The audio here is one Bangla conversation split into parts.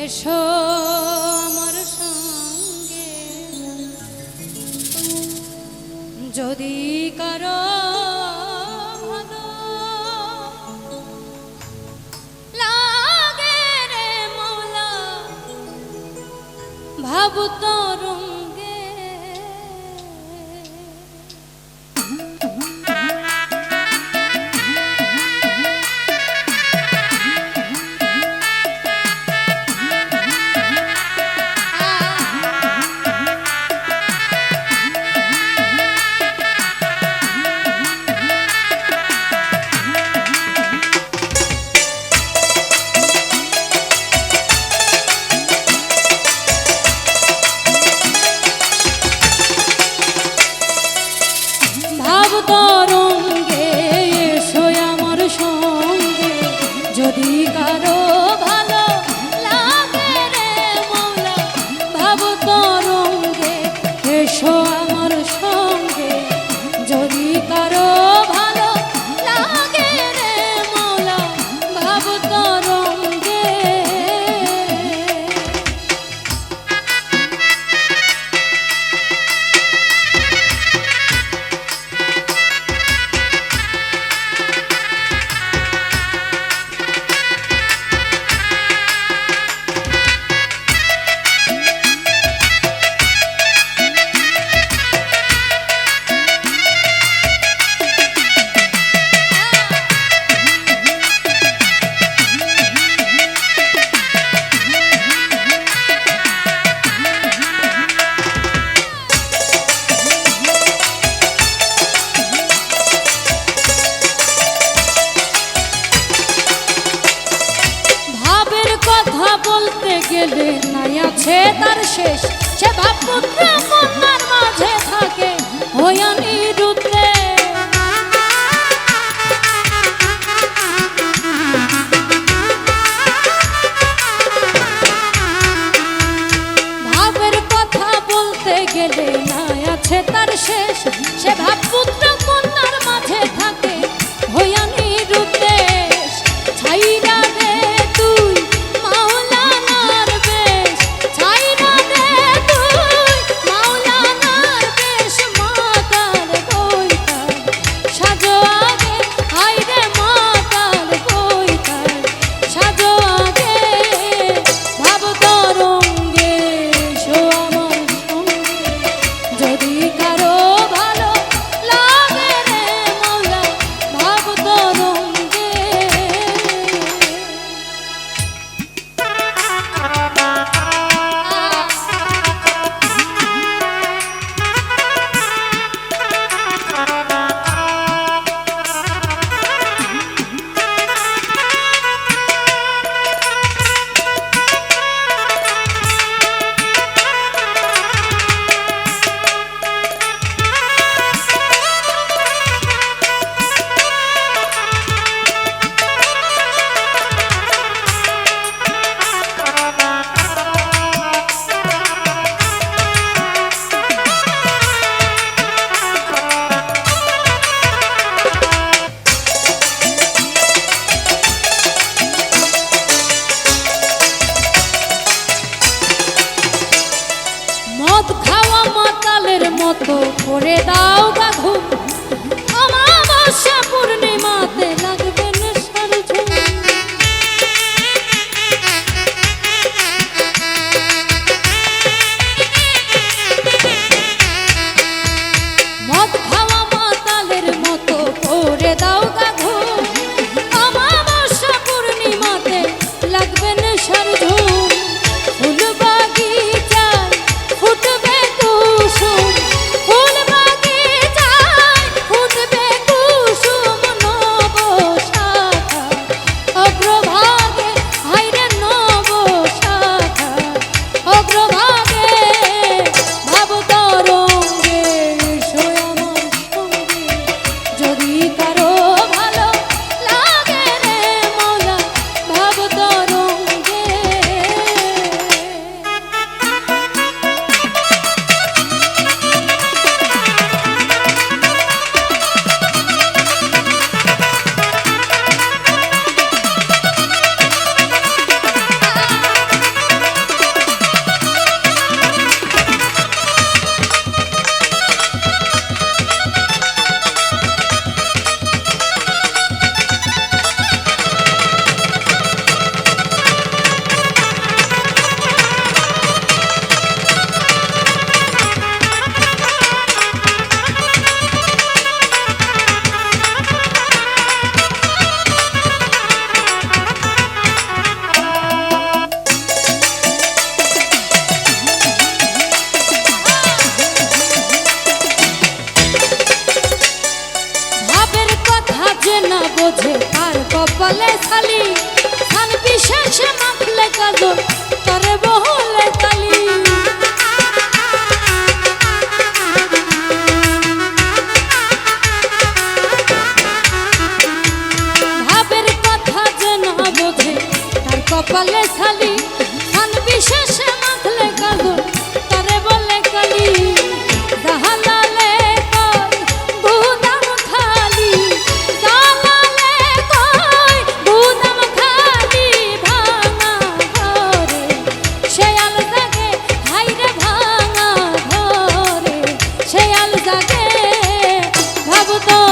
এসো আমার সঙ্গে যদি কারো ভালো লাগে রে মৌলা ভাব তরঙ্গে ভাব তরঙ্গে এসো আমার সঙ্গে যদি কারো ভালো লাগে রে মৌলা ভাব তরঙ্গে এসো আমার সঙ্গে যদি কারো ভালো লাগে রে মৌলা ভাব তরঙ্গে বলতে গেলে নাই আছে তার শেষ সে ভাবপুত্র কন্যার মাঝে থাকে হইয়া নিরুদ্রে ভাবের কথা বলতে গেলে নাই আছে তার শেষ সে ভাবপুত্র কন্যার মাঝে থাকে হইয়া নিরুদ্রে ছাইরা দে তুই মদ খাওয়া মাতালের মতো করে দাও গা ঘুম অমাবস্যা পূর্ণিমাতে লাগবে নেশার ঝুম মদ খাওয়া মাতালের মতো করে দাও গা ঘুম অমাবস্যা পূর্ণিমাতে লাগবে নেশার ঝুম ফুল বাগিচায় ফুটবে কুসুম ফুল বাগিচায় ফুটবে কুসুম নব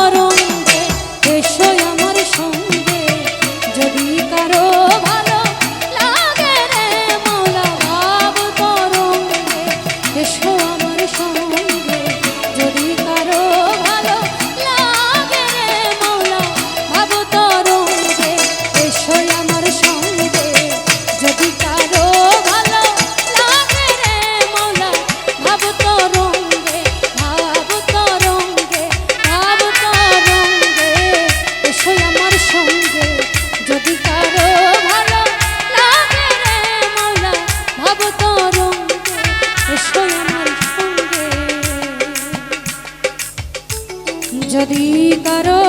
তরঙ্গে এসো আমার সঙ্গে যদি কারো ভালো লাগে রে মৌলা ভাব তরঙ্গে এসো আমার সঙ্গে যদি কারো ভালো লাগে রে মৌলা ভাব তরঙ্গে এসো আমার সঙ্গে যদি কারো ভালো লাগে রে মৌলা ভাব তরঙ্গে ভাব তরঙ্গে ভাব তরঙ্গে এসো আমার সঙ্গে যদি কারো ভালো লাগে রে মৌলা ভাব তরঙ্গে এসো আমার সঙ্গে যদি কারো